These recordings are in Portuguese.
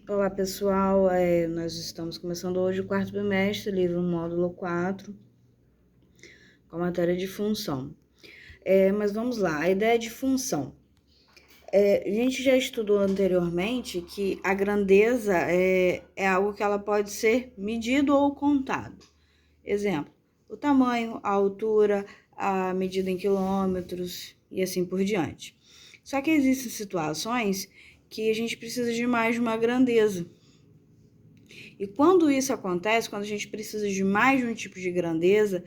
Olá, pessoal. Nós estamos começando hoje o quarto bimestre, livro módulo 4, com a matéria de função. Mas vamos lá, a ideia de função. A gente já estudou anteriormente que a grandeza é algo que ela pode ser medido ou contado. Exemplo, o tamanho, a altura, a medida em quilômetros e assim por diante. Só que existem situações que a gente precisa de mais de uma grandeza. E quando isso acontece, quando a gente precisa de mais de um tipo de grandeza,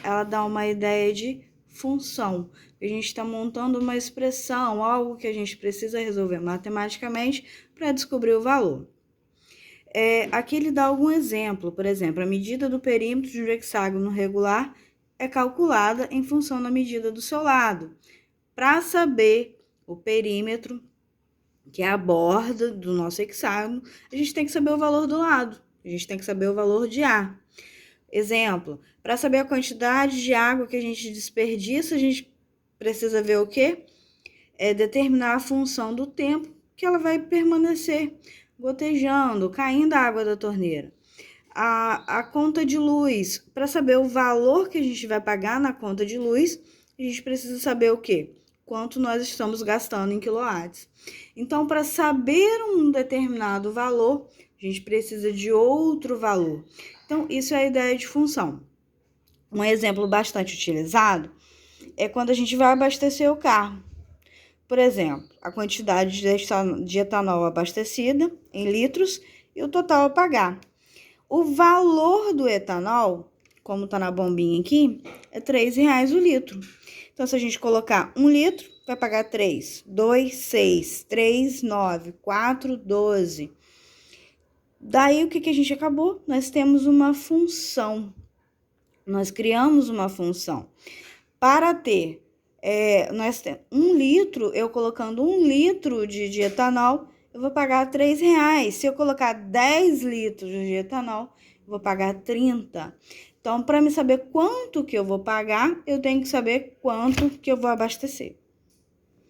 ela dá uma ideia de função. A gente está montando uma expressão, algo que a gente precisa resolver matematicamente para descobrir o valor. Aqui ele dá algum exemplo. Por exemplo, a medida do perímetro de um hexágono regular é calculada em função da medida do seu lado. Para saber o perímetro, que é a borda do nosso hexágono, a gente tem que saber o valor do lado. A gente tem que saber o valor de A. Exemplo, para saber a quantidade de água que a gente desperdiça, a gente precisa ver o quê? Determinar a função do tempo que ela vai permanecer gotejando, caindo a água da torneira. A conta de luz, para saber o valor que a gente vai pagar na conta de luz, a gente precisa saber o quê? Quanto nós estamos gastando em quilowatts. Então, para saber um determinado valor, a gente precisa de outro valor. Então, isso é a ideia de função. Um exemplo bastante utilizado é quando a gente vai abastecer o carro. Por exemplo, a quantidade de etanol abastecida em litros e o total a pagar. O valor do etanol, como está na bombinha aqui, é R$3 o litro. Então, se a gente colocar 1 litro, vai pagar 3, 2, 6, 3, 9, 4, 12. Daí, o que a gente acabou? Nós temos uma função. Nós criamos uma função. Para ter, nós temos 1 litro, eu colocando 1 litro de etanol, eu vou pagar R$3. Se eu colocar 10 litros de etanol, eu vou pagar 30. Então, para me saber quanto que eu vou pagar, eu tenho que saber quanto que eu vou abastecer.